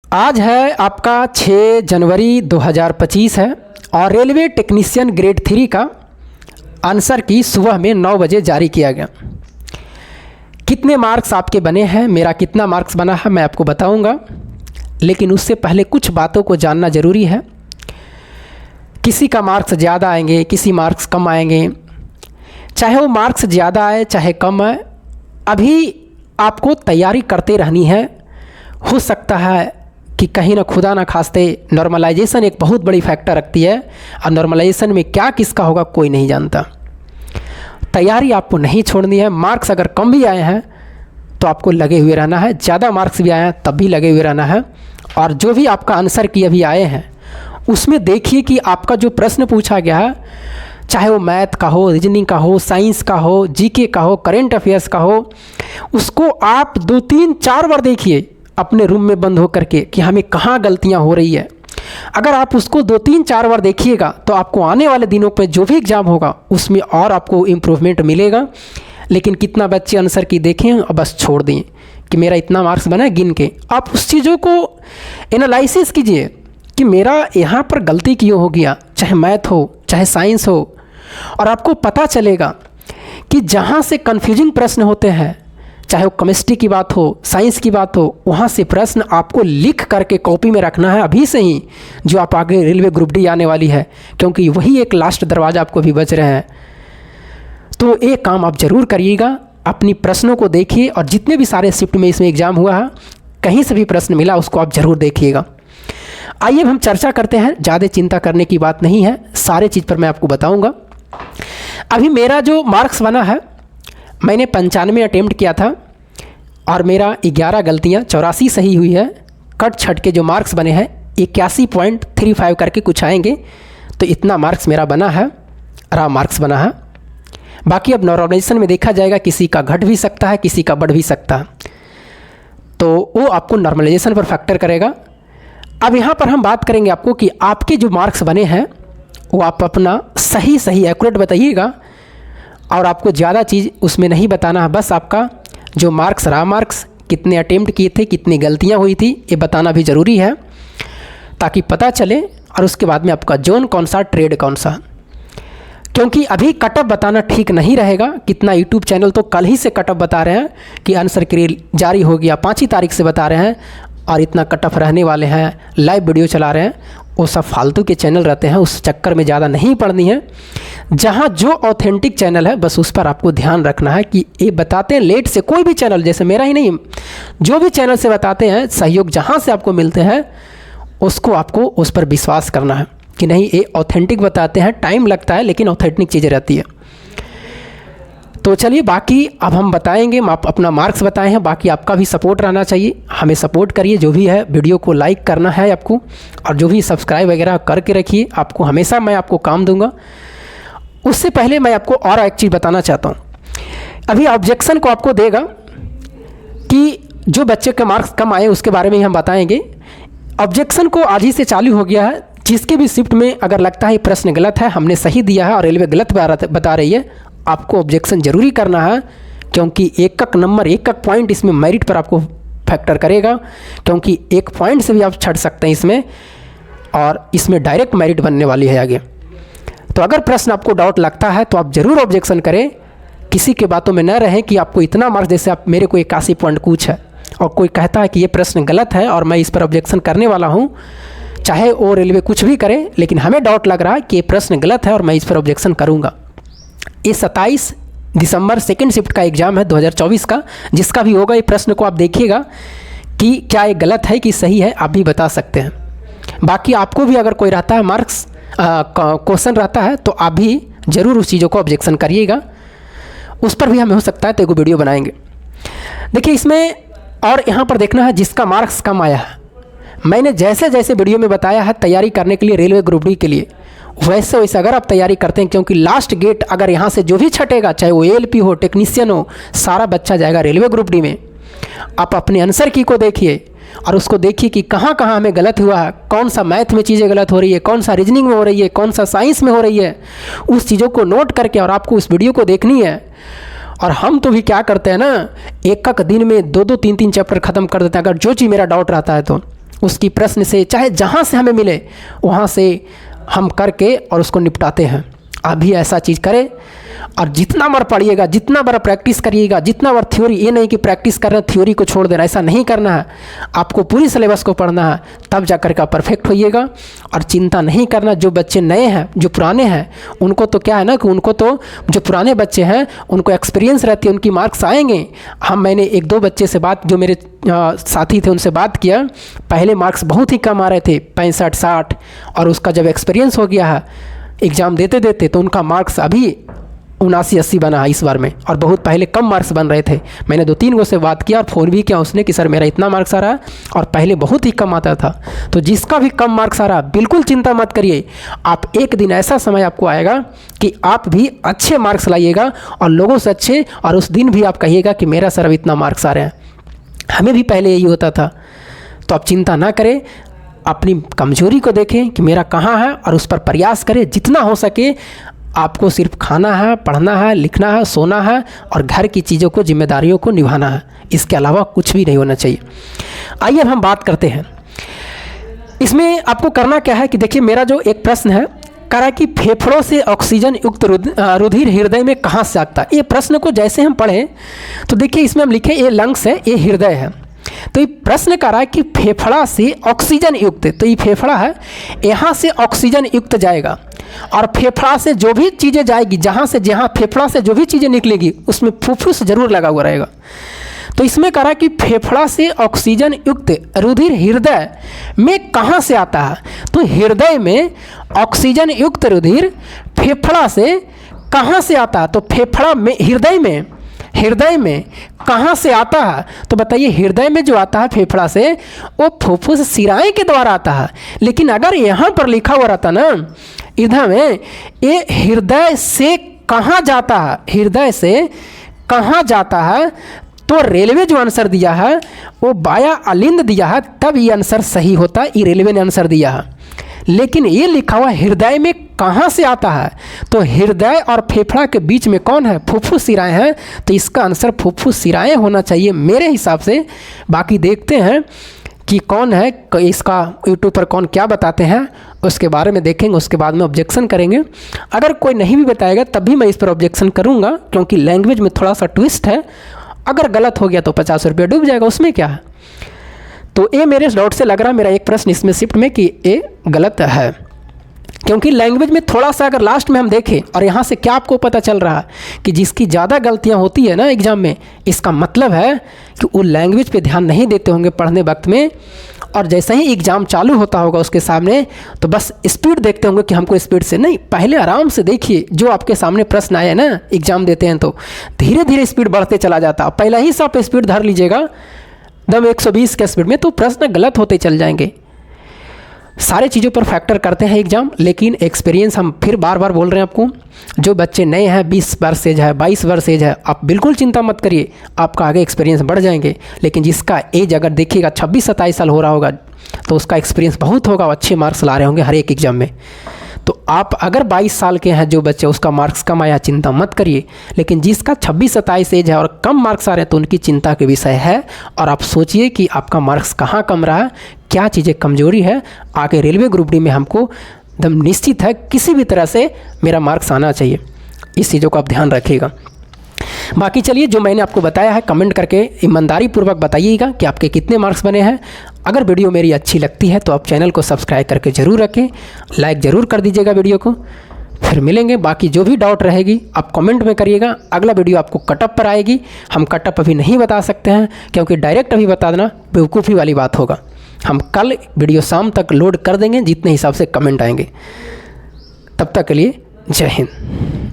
आज है आपका 6 जनवरी 2025 है और रेलवे टेक्नीशियन ग्रेड 3 का आंसर की सुबह में 9 बजे जारी किया गया। कितने मार्क्स आपके बने हैं, मेरा कितना मार्क्स बना है मैं आपको बताऊंगा, लेकिन उससे पहले कुछ बातों को जानना ज़रूरी है। किसी का मार्क्स ज़्यादा आएंगे, किसी मार्क्स कम आएंगे, चाहे वो मार्क्स ज़्यादा आए चाहे कम आए, अभी आपको तैयारी करते रहनी है। हो सकता है कि कहीं ना खुदा ना खास्ते नॉर्मलाइजेशन एक बहुत बड़ी फैक्टर रखती है और नॉर्मलाइजेशन में क्या किसका होगा कोई नहीं जानता। तैयारी आपको नहीं छोड़नी है। मार्क्स अगर कम भी आए हैं तो आपको लगे हुए रहना है, ज़्यादा मार्क्स भी आए हैं तब भी लगे हुए रहना है। और जो भी आपका आंसर की अभी आए हैं उसमें देखिए कि आपका जो प्रश्न पूछा गया है, चाहे वो मैथ का हो, रीजनिंग का हो, साइंस का हो, जीके का हो, करेंट अफेयर्स का हो, उसको आप 2-3-4 बार देखिए अपने रूम में बंद होकर के कि हमें कहाँ गलतियाँ हो रही है। अगर आप उसको 2-3-4 बार देखिएगा तो आपको आने वाले दिनों पे जो भी एग्ज़ाम होगा उसमें और आपको इम्प्रूवमेंट मिलेगा। लेकिन कितना बच्चे आंसर की देखें और बस छोड़ दें कि मेरा इतना मार्क्स बना है गिन के। आप उस चीज़ों को एनालिसिस कीजिए कि मेरा यहाँ पर गलती क्यों हो गया, चाहे मैथ हो चाहे साइंस हो, और आपको पता चलेगा कि जहाँ से कन्फ्यूजिंग प्रश्न होते हैं, चाहे वो केमिस्ट्री की बात हो, साइंस की बात हो, वहाँ से प्रश्न आपको लिख करके कॉपी में रखना है अभी से ही, जो आप आगे रेलवे ग्रुप डी आने वाली है, क्योंकि वही एक लास्ट दरवाज़ा आपको भी बच रहे हैं। तो एक काम आप ज़रूर करिएगा, अपनी प्रश्नों को देखिए और जितने भी सारे शिफ्ट में इसमें एग्ज़ाम हुआ है कहीं से भी प्रश्न मिला उसको आप ज़रूर देखिएगा। आइए हम चर्चा करते हैं, ज़्यादा चिंता करने की बात नहीं है, सारे चीज़ पर मैं आपको बताऊँगा। अभी मेरा जो मार्क्स बना है, मैंने 95 अटेम्प्ट किया था और मेरा 11 गलतियाँ 84 सही हुई है। कट छट के जो मार्क्स बने हैं 81.35 करके कुछ आएंगे, तो इतना मार्क्स मेरा बना है, रहा मार्क्स बना है। बाकी अब नॉर्मलाइजेशन में देखा जाएगा, किसी का घट भी सकता है, किसी का बढ़ भी सकता है, तो वो आपको नॉर्मलाइजेशन पर फैक्टर करेगा। अब यहाँ पर हम बात करेंगे आपको कि आपके जो मार्क्स बने हैं वो आप अपना सही एक्यूरेट बताइएगा, और आपको ज़्यादा चीज़ उसमें नहीं बताना है। बस आपका जो मार्क्स रहा, मार्क्स कितने अटेम्प्ट किए थे, कितनी गलतियां हुई थी, ये बताना भी ज़रूरी है ताकि पता चले। और उसके बाद में आपका जोन कौन सा, ट्रेड कौन सा, क्योंकि अभी कटअप बताना ठीक नहीं रहेगा। कितना यूट्यूब चैनल तो कल ही से कटअप बता रहे हैं कि आंसर क्रियल जारी हो गया, 5 ही तारीख से बता रहे हैं, और इतना कटअप रहने वाले हैं, लाइव वीडियो चला रहे हैं। वो सब फालतू के चैनल रहते हैं, उस चक्कर में ज़्यादा नहीं पड़नी है। जहाँ जो ऑथेंटिक चैनल है बस उस पर आपको ध्यान रखना है कि ये बताते हैं लेट से, कोई भी चैनल, जैसे मेरा ही नहीं, जो भी चैनल से बताते हैं सहयोग जहाँ से आपको मिलते हैं उसको आपको उस पर विश्वास करना है कि नहीं ये ऑथेंटिक बताते हैं। टाइम लगता है लेकिन ऑथेंटिक चीज़ें रहती है। तो चलिए बाकी अब हम बताएंगे, आप अपना मार्क्स बताए हैं, बाकी आपका भी सपोर्ट रहना चाहिए, हमें सपोर्ट करिए। जो भी है वीडियो को लाइक करना है आपको, और जो भी सब्सक्राइब वगैरह करके रखिए, आपको हमेशा मैं आपको काम दूंगा। उससे पहले मैं आपको और एक चीज़ बताना चाहता हूँ। अभी ऑब्जेक्शन को आपको देगा कि जो बच्चे के मार्क्स कम आए उसके बारे में ही हम बताएंगे। ऑब्जेक्शन को आज ही से चालू हो गया है। जिसके भी शिफ्ट में अगर लगता है प्रश्न गलत है, हमने सही दिया है और रेलवे गलत बता रही है, आपको ऑब्जेक्शन ज़रूरी करना है, क्योंकि एक नंबर, एक पॉइंट इसमें मेरिट पर आपको फैक्टर करेगा, क्योंकि एक पॉइंट से भी आप छट सकते हैं इसमें, और इसमें डायरेक्ट मेरिट बनने वाली है आगे। तो अगर प्रश्न आपको डाउट लगता है तो आप ज़रूर ऑब्जेक्शन करें, किसी के बातों में न रहें कि आपको इतना मार्क्स, जैसे आप मेरे को 81 पॉइंट कुछ है और कोई कहता है कि ये प्रश्न गलत है और मैं इस पर ऑब्जेक्शन करने वाला हूँ, चाहे वो रेलवे कुछ भी करे, लेकिन हमें डाउट लग रहा है कि ये प्रश्न गलत है और मैं इस पर ऑब्जेक्शन करूँगा। ये 27 दिसंबर सेकेंड शिफ्ट का एग्ज़ाम है 2024 का, जिसका भी होगा ये प्रश्न को आप देखिएगा कि क्या ये गलत है कि सही है, आप भी बता सकते हैं। बाकी आपको भी अगर कोई रहता है मार्क्स क्वेश्चन रहता है तो आप भी ज़रूर उस चीज़ों को ऑब्जेक्शन करिएगा, उस पर भी हमें हो सकता है तो एक वीडियो बनाएंगे। देखिए इसमें और यहाँ पर देखना है जिसका मार्क्स कम आया है, मैंने जैसे जैसे वीडियो में बताया है तैयारी करने के लिए रेलवे ग्रुप डी के लिए, वैसे वैसे अगर आप तैयारी करते हैं, क्योंकि लास्ट गेट अगर यहाँ से जो भी छटेगा, चाहे वो एएलपी हो, टेक्नीशियन हो, सारा बच्चा जाएगा रेलवे ग्रुप डी में। आप अपने आंसर की को देखिए और उसको देखिए कि कहाँ कहाँ हमें गलत हुआ है, कौन सा मैथ में चीज़ें गलत हो रही है, कौन सा रीजनिंग में हो रही है, कौन सा साइंस में हो रही है, उस चीज़ों को नोट करके और आपको उस वीडियो को देखनी है। और हम तो भी क्या करते हैं ना, एक दिन में 2-2 3-3 चैप्टर ख़त्म कर देते हैं अगर जो चीज़ मेरा डाउट रहता है तो। उसकी प्रश्न से, चाहे जहाँ से हमें मिले वहाँ से हम करके और उसको निपटाते हैं। आप भी ऐसा चीज़ करें और जितना बार पढ़िएगा, जितना बार प्रैक्टिस करिएगा, जितना बार थ्योरी, ये नहीं कि प्रैक्टिस करना थ्योरी को छोड़ देना, ऐसा नहीं करना है। आपको पूरी सिलेबस को पढ़ना है, तब जाकर के परफेक्ट होइएगा। और चिंता नहीं करना, जो बच्चे नए हैं, जो पुराने हैं, उनको तो क्या है ना कि उनको तो, जो पुराने बच्चे हैं उनको एक्सपीरियंस रहती है, उनकी मार्क्स आएंगे। मैंने 1-2 बच्चे से बात, जो मेरे साथी थे उनसे बात किया, पहले मार्क्स बहुत ही कम आ रहे थे, 65-60, और उसका जब एक्सपीरियंस हो गया है एग्ज़ाम देते देते तो उनका मार्क्स अभी 79-80 बना है इस बार में, और बहुत पहले कम मार्क्स बन रहे थे। मैंने 2-3 गो से बात किया और फ़ोन भी किया उसने कि सर मेरा इतना मार्क्स आ रहा है और पहले बहुत ही कम आता था। तो जिसका भी कम मार्क्स आ रहा है बिल्कुल चिंता मत करिए, आप एक दिन ऐसा समय आपको आएगा कि आप भी अच्छे मार्क्स लाइएगा और लोगों से अच्छे, और उस दिन भी आप कहिएगा कि मेरा सर अब इतना मार्क्स आ रहे हैं। हमें भी पहले यही होता था। तो आप चिंता ना करें, अपनी कमजोरी को देखें कि मेरा कहाँ है और उस पर प्रयास करें। जितना हो सके आपको सिर्फ खाना है, पढ़ना है, लिखना है, सोना है और घर की चीज़ों को, जिम्मेदारियों को निभाना है। इसके अलावा कुछ भी नहीं होना चाहिए। आइए अब हम बात करते हैं इसमें आपको करना क्या है कि देखिए, मेरा जो एक प्रश्न है कह रहा है कि फेफड़ों से ऑक्सीजन युक्त रुधिर हृदय में कहाँ से आता है। ये प्रश्न को जैसे हम पढ़ें तो देखिए इसमें हम लिखे ये लंग्स है, ये हृदय है। तो ये प्रश्न कर रहा है कि फेफड़ा से ऑक्सीजन युक्त, तो ये फेफड़ा है, यहाँ से ऑक्सीजन युक्त जाएगा और फेफड़ा से जो भी चीज़ें जाएगी, जहाँ से जहाँ फेफड़ा से जो भी चीज़ें निकलेगी उसमें फुफ्फुस जरूर लगा हुआ रहेगा। तो इसमें कह रहा है कि फेफड़ा से ऑक्सीजन युक्त रुधिर हृदय में कहाँ से आता है। तो हृदय में ऑक्सीजन युक्त रुधिर फेफड़ा से कहाँ से आता है। तो फेफड़ा में, हृदय में कहाँ से आता है। तो बताइए, हृदय में जो आता है फेफड़ा से, वो फुफ्फुस शिराएं के द्वारा आता है। लेकिन अगर यहाँ पर लिखा हुआ रहता ना इधर में, ये हृदय से कहाँ जाता है, हृदय से कहाँ जाता है, तो रेलवे जो आंसर दिया है वो बाया अलिंद दिया है, तब ये आंसर सही होता है। ये रेलवे ने आंसर दिया है, लेकिन ये लिखा हुआ हृदय में कहाँ से आता है। तो हृदय और फेफड़ा के बीच में कौन है, फुफ्फुस शिराएं हैं। तो इसका आंसर फुफ्फुस शिराएं होना चाहिए मेरे हिसाब से। बाकी देखते हैं कि कौन है, इसका यूट्यूब पर कौन क्या बताते हैं, उसके बारे में देखेंगे, उसके बाद में ऑब्जेक्शन करेंगे। अगर कोई नहीं भी बताएगा तब भी मैं इस पर ऑब्जेक्शन करूँगा, क्योंकि लैंग्वेज में थोड़ा सा ट्विस्ट है। अगर गलत हो गया तो 50 रुपये डूब जाएगा, उसमें क्या है। तो ये मेरे डाउट से लग रहा है मेरा एक प्रश्न इसमें शिफ्ट में कि ये गलत है, क्योंकि लैंग्वेज में थोड़ा सा अगर लास्ट में हम देखें, और यहाँ से क्या आपको पता चल रहा है कि जिसकी ज़्यादा गलतियाँ होती है ना एग्ज़ाम में, इसका मतलब है कि वो लैंग्वेज पे ध्यान नहीं देते होंगे पढ़ने वक्त में, और जैसे ही एग्ज़ाम चालू होता होगा उसके सामने तो बस स्पीड देखते होंगे कि हमको स्पीड से नहीं, पहले आराम से देखिए। जो आपके सामने प्रश्न आए ना एग्ज़ाम देते हैं तो धीरे धीरे स्पीड बढ़ते चला जाता। पहले ही से आप स्पीड धर लीजिएगा दम 120 के स्पीड में, तो प्रश्न गलत होते चल जाएंगे। सारे चीज़ों पर फैक्टर करते हैं एग्ज़ाम, लेकिन एक्सपीरियंस हम फिर बार बार बोल रहे हैं आपको। जो बच्चे नए हैं, 20 वर्ष एज है, 22 वर्ष एज है, आप बिल्कुल चिंता मत करिए, आपका आगे एक्सपीरियंस बढ़ जाएंगे। लेकिन जिसका एज अगर देखिएगा 26-27 साल हो रहा होगा तो उसका एक्सपीरियंस बहुत होगा, अच्छे मार्क्स ला रहे होंगे हर एक एग्ज़ाम में। तो आप अगर 22 साल के हैं जो बच्चे, उसका मार्क्स कम आया, चिंता मत करिए। लेकिन जिसका 26-27 एज है और कम मार्क्स आ रहे हैं तो उनकी चिंता के विषय है। और आप सोचिए कि आपका मार्क्स कहाँ कम रहा है, क्या चीज़ें कमजोरी है। आगे रेलवे ग्रुप डी में हमको एकदम निश्चित है किसी भी तरह से मेरा मार्क्स आना चाहिए। इस चीज़ों को आप ध्यान रखिएगा। बाकी चलिए, जो मैंने आपको बताया है कमेंट करके ईमानदारी पूर्वक बताइएगा कि आपके कितने मार्क्स बने हैं। अगर वीडियो मेरी अच्छी लगती है तो आप चैनल को सब्सक्राइब करके ज़रूर रखें, लाइक ज़रूर कर दीजिएगा वीडियो को। फिर मिलेंगे, बाकी जो भी डाउट रहेगी आप कमेंट में करिएगा। अगला वीडियो आपको कटअप पर आएगी। हम कटअप अभी नहीं बता सकते हैं, क्योंकि डायरेक्ट अभी बता देना बेवकूफ़ी वाली बात होगा। हम कल वीडियो शाम तक लोड कर देंगे जितने हिसाब से कमेंट आएंगे। तब तक के लिए जय हिंद।